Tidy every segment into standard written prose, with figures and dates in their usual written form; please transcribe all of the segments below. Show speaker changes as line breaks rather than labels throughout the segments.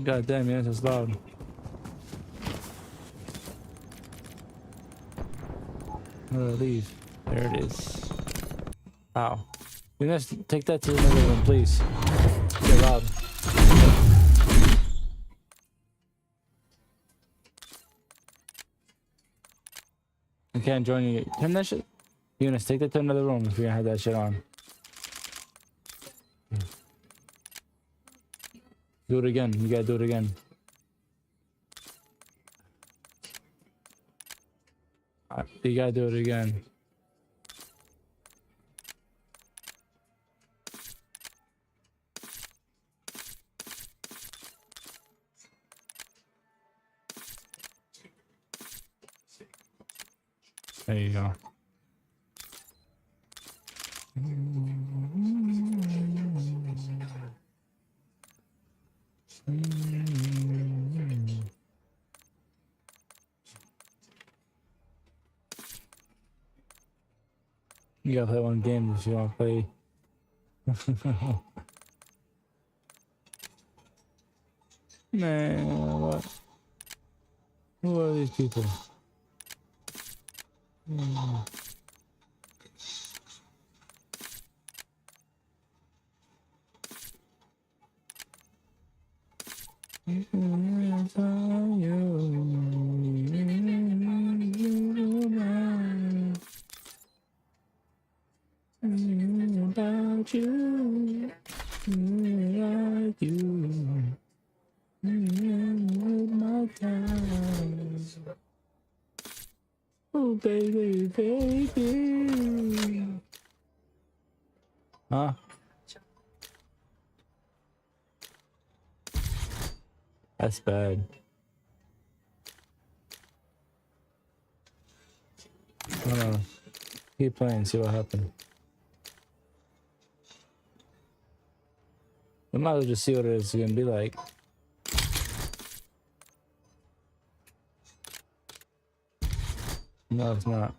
God damn, yeah, it's loud. Leave. There it is. Wow. You guys take that to another room, please. Get loud. I can't join you. Turn that shit. Eunice, take that to another room if you're gonna have that shit on. Do it again. You gotta do it again. You gotta do it again. There you go. You gotta play one game if you want to play. Man, what? Who are these people? About you, like you, my time. Oh baby, baby. Huh? That's bad. Hold on. Keep playing, see what happens. We might as well just see what it's gonna be like. No, it's not.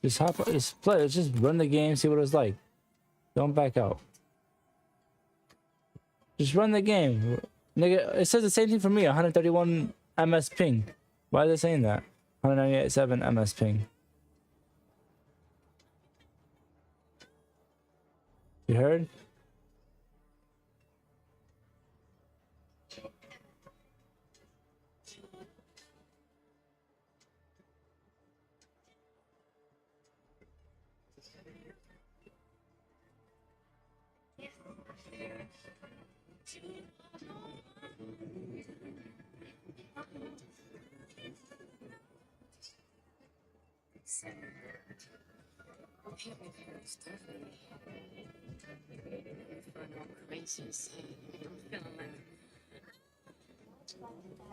Just hop, just play, just run the game, see what it's like. Don't back out. Just run the game. Nigga, it says the same thing for me, 131 MS ping. Why is it saying that? 198.7 MS ping. You heard?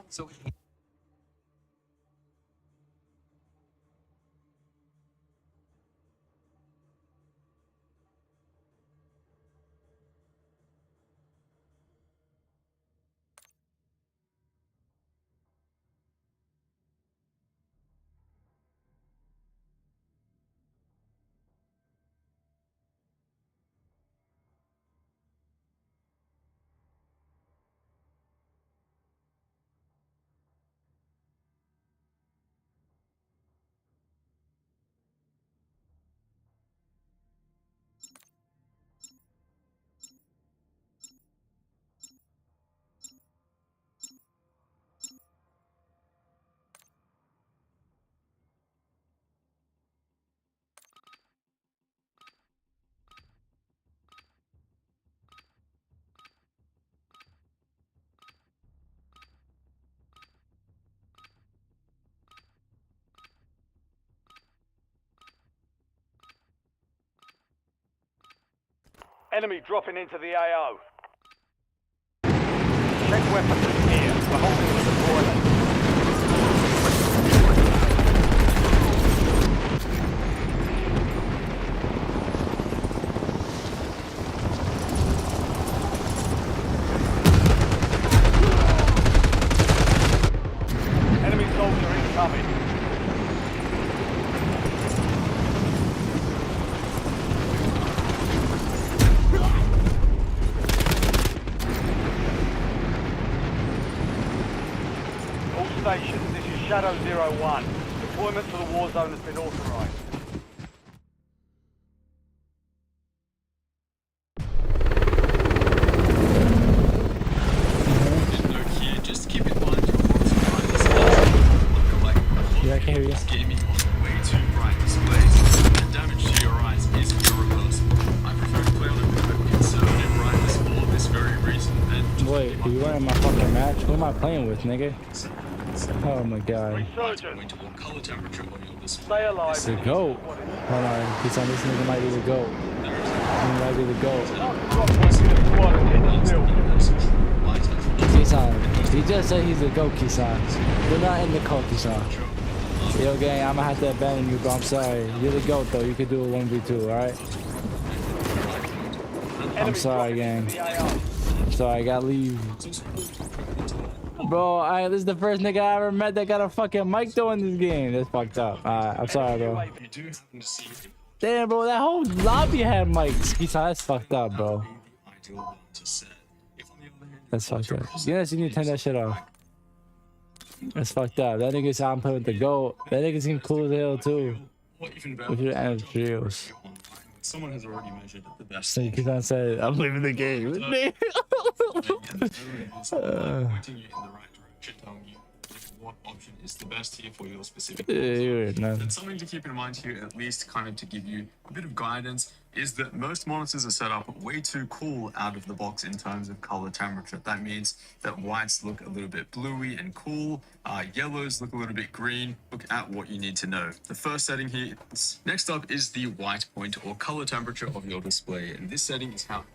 So
Enemy dropping into the AO. Check weapons here. We're holding the deployment. Shadow 01. Deployment to the warzone has been authorized.
Just keep in mind your box behind this like
Yeah, I can hear you.
gaming on way too bright displays, and damage to your eyes is irreversible. I prefer to play on a bit of a conservative brightness for this very reason. And
Wait, are you running my fucking match? Who am I playing with, nigga? Oh my god.
Resurgence.
or color temperature on your display.
Stay alive.
It's the GOAT. Hold on, he's on this nigga might be the GOAT. He might be the GOAT. Kisan, he just said he's a GOAT, Kisan. We're not in the cult, Kisan. Yo, gang, I'm gonna have to abandon you, bro. I'm sorry. You're the GOAT, though. You could do a 1v2, alright? I'm sorry, gang. I'm sorry, I gotta leave. Bro, this is the first nigga I ever met that got a fucking mic though in this game. That's fucked up. Alright, I'm sorry, bro. Damn, bro, that whole lobby had mics. Kisan, that's fucked up, bro. That's fucked up. Yes, you need to turn that shit off. That's fucked up. That nigga said I'm playing with the GOAT. That nigga seems cool as hell too. With your drills.
Someone has already measured the best.
So Kisan said, I'm leaving the game.
Pointing you in the right direction, telling you what option is the best here for your specific And something to keep in mind here, at least kind of to give you a bit of guidance, is that most monitors are set up way too cool out of the box in terms of color temperature. That means that whites look a little bit bluey and cool, yellows look a little bit green. Look at what you need to know. The first setting here, next up is the white point or color temperature of your display, and this setting is how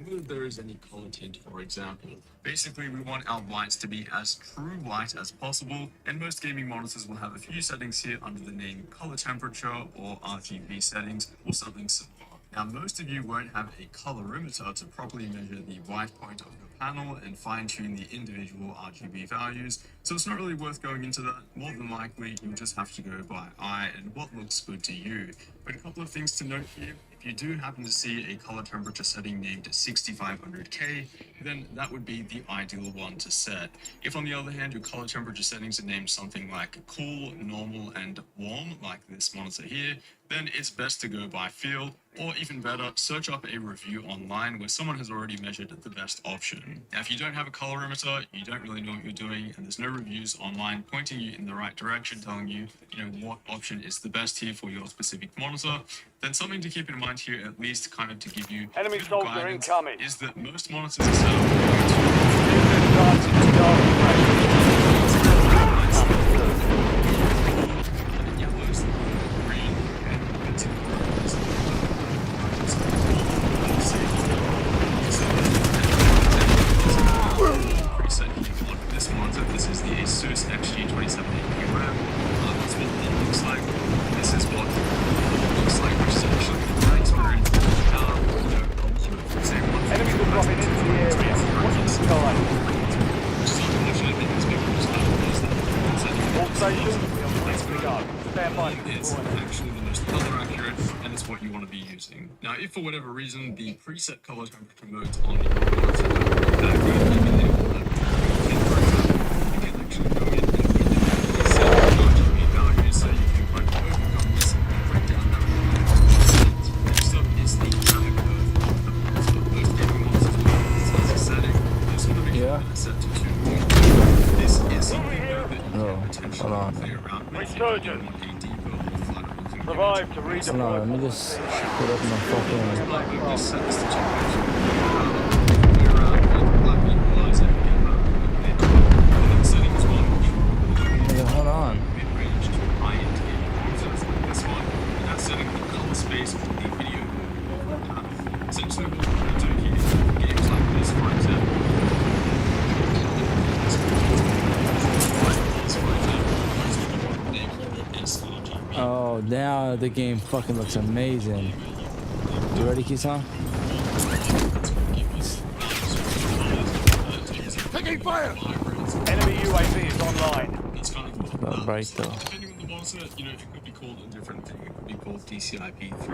whether there is any color tint, for example. Basically, we want our whites to be as true white as possible, and most gaming monitors will have a few settings here under the name color temperature or RGB settings or something similar. Now, most of you won't have a colorimeter to properly measure the white point of your panel and fine-tune the individual RGB values, so it's not really worth going into that. More than likely, you'll just have to go by eye and what looks good to you. But a couple of things to note here. If you do happen to see a color temperature setting named 6500K, then that would be the ideal one to set. If on the other hand, your color temperature settings are named something like cool, normal, and warm, like this monitor here, then it's best to go by feel, or even better, search up a review online where someone has already measured the best option. Now, if you don't have a colorimeter, you don't really know what you're doing, and there's no reviews online pointing you in the right direction, telling you, what option is the best here for your specific monitor, then something to keep in mind here, at least kind of to give you
Enemy soldier
guidance,
incoming.
is that most monitors are set up yellows, green, and preset here. If you look at this monitor, this is the Asus XG2780 RAM. That's what it looks like. This is what it looks like, which is actually in my experience.
Enemies are dropping into the area. Watch the sky. All stations, we are ready to go. Stand by.
It's actually the most color accurate, and it's what you want to be using. Now, if for whatever reason the preset color temperature modes on your monitor don't look that good, maybe they will have for example, you can actually go in and set RGB values so you can kind of overcome this and break down that resistance. Next up is the color curve of the monitor. Most gaming monitors will have this as a setting. Just want to make sure that it's set to 2. This is something though that you can potentially play around with if you want a deeper or flatter looking image.
Survive to
Hold on,
redeploy.
let me just put up my fucking.
This sets the temperature play around with black equalizer and get that and then settings one,
Nigga, hold on.
mid-range to high-end gaming monitors like this one, and that's setting the color space of the video mode. Essentially what we're going to do here for games like this, for example,
Oh, now the game fucking looks amazing. You ready, Kisan?
Taking fire! Enemy UAV is online.
That's kind of
Not right though.
depending on the monitor, it could be called a different thing. It could be called DCI P3,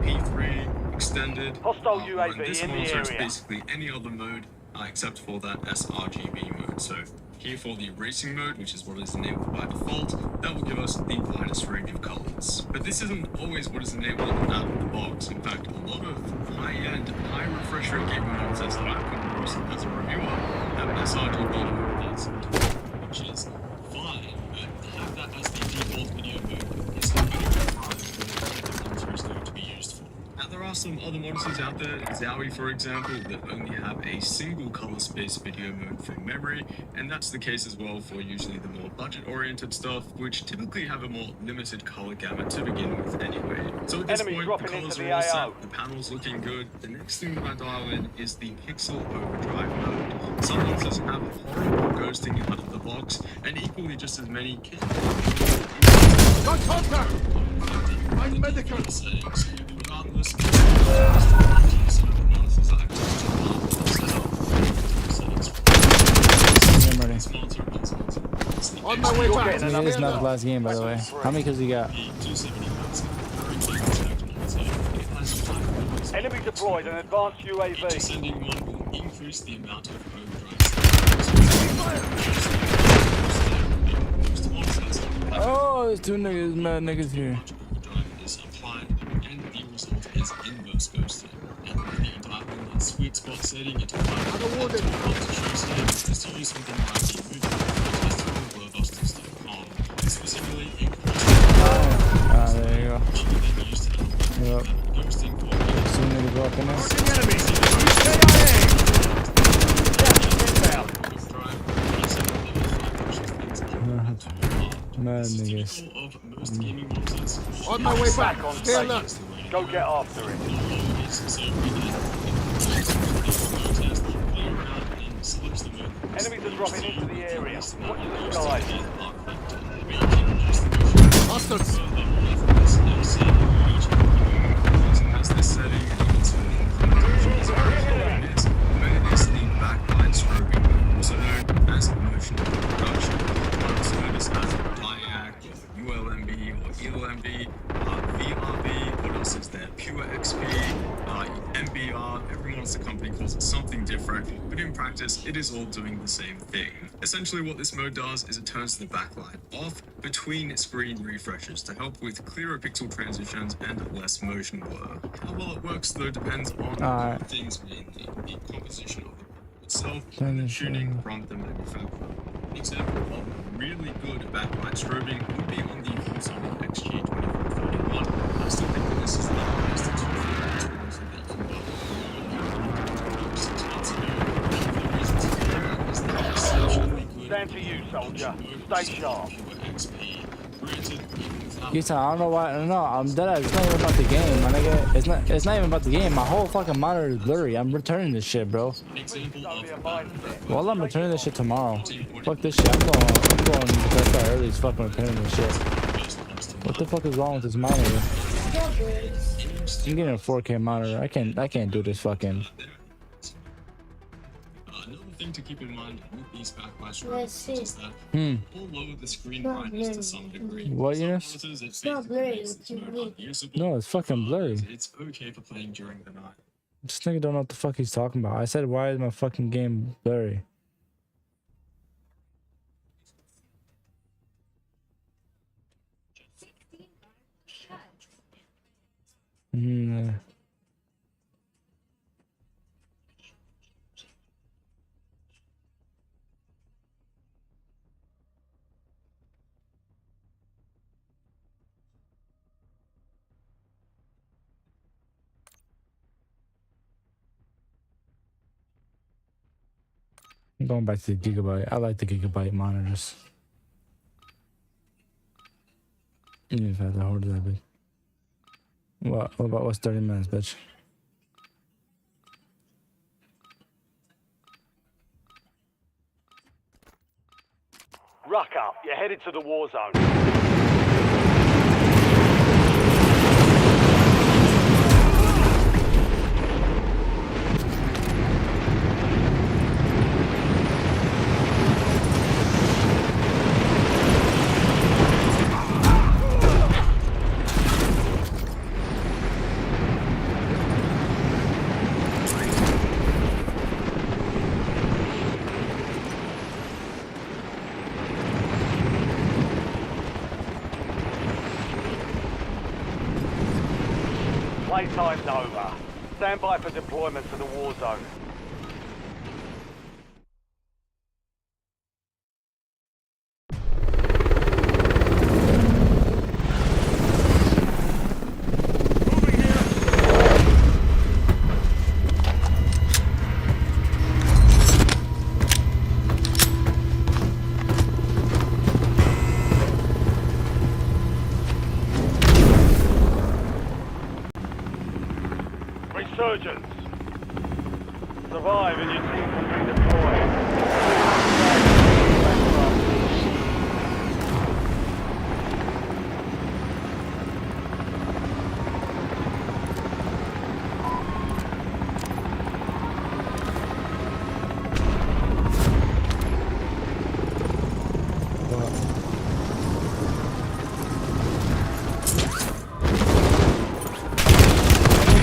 P3, extended.
Hostile
or
UAV
in this
in the
monitor, it's
area.
basically any other mode except for that sRGB mode. So Here for the racing mode, which is what is enabled by default, that will give us the widest range of colors. But this isn't always what is enabled out of the box. In fact, a lot of high-end, high-refresh rate gaming monitors that I've come across as a reviewer have an sRGB mode, which is fine, but have that as the default video mode is a bit of a problem for what the monitor is going to be used for. Now, there are some other monitors out there, Zowie for example, that only have a single color space video mode from memory, and that's the case as well for usually the more budget-oriented stuff, which typically have a more limited color gamut to begin with anyway. So at this
Enemy
point, the
dropping
colors
into
are all
the AO.
set, the panel's looking good. The next thing that I dial in is the pixel overdrive mode. Some monitors have horrible ghosting out of the box, and equally just as many can
Got contact! I'm medical!
settings. Regardless,
I'm ready.
On my way
You're
back!
getting
It is not the last game, by the way. How many kills you got?
Enemy deployed an advanced UAV.
Sending one will increase the amount of overdrive.
Oh, there's two niggas, mad niggas here.
Overdrive is applied, and the result is inverse ghosting. And with the dial in that sweet spot setting, it's quite to show state is to use something like the movie blurbuster.com. Specifically, it
Ah, there you go. Yep.
ghosting for
Two niggas walking in.
Enemy!
Mad niggas.
On my way back! Stay alert!
Go get after it. Enemies are dropping into the area. Watch the skies.
Hostiles!
As this setting, you can see the backlight strobing, also known as motion production, also known as DIAC, ULMB or ELMB, VRB, what else is there? Pure XP, MBR, every monster company calls it something different, but in practice, it is all doing the same thing. Essentially what this mode does is it turns the backlight off between screen refreshes to help with clearer pixel transitions and less motion blur. How well it works though depends on things mainly, the composition of the board itself and the tuning from the manufacturer. An example of really good backlight strobing would be on the warzone XG2431. I still think that this is one of the best tools that you can buy. 6 months ago, one of the reasons for that is that it's exceptionally good.
Stand to you, soldier. Stay sharp.
Pure XP. Granted, even without
Gita, I don't know why. No, I'm dead. It's not even about the game, my nigga. It's not even about the game. My whole fucking monitor is blurry. I'm returning this shit, bro.
an example
Don't be a
of
mindset.
Well, I'm returning this shit tomorrow. Fuck this shit. I'm going to bed by early as fucking returning this shit. What the fuck is wrong with this monitor? I'm getting a 4K monitor. I can't do this fucking.
Another thing to keep in mind with these backlight strobes is that will lower the screen brightness to some degree.
What,
Some
Eunice?
monitors, it
not
basically
blurry,
makes
it's
the mode
blurry.
unusable,
No, it's fucking blurry.
but it's okay for playing during the night.
This nigga don't know what the fuck he's talking about. I said, why is my fucking game blurry? I'm going back to the gigabyte. I like the gigabyte monitors. Even if I have to hold that big. What about what's 30 minutes, bitch?
Ruck up. You're headed to the war zone. Playtime's over. Stand by for deployment to the war zone. Resurgence. Survive and your team can redeploy.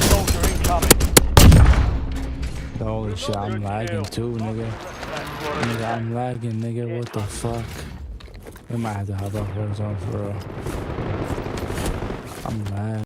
Soldier incoming.
Holy shit, I'm lagging too, nigga. Nigga, I'm lagging, nigga. What the fuck? We might have to hop off Warzone for real. I'm lagging.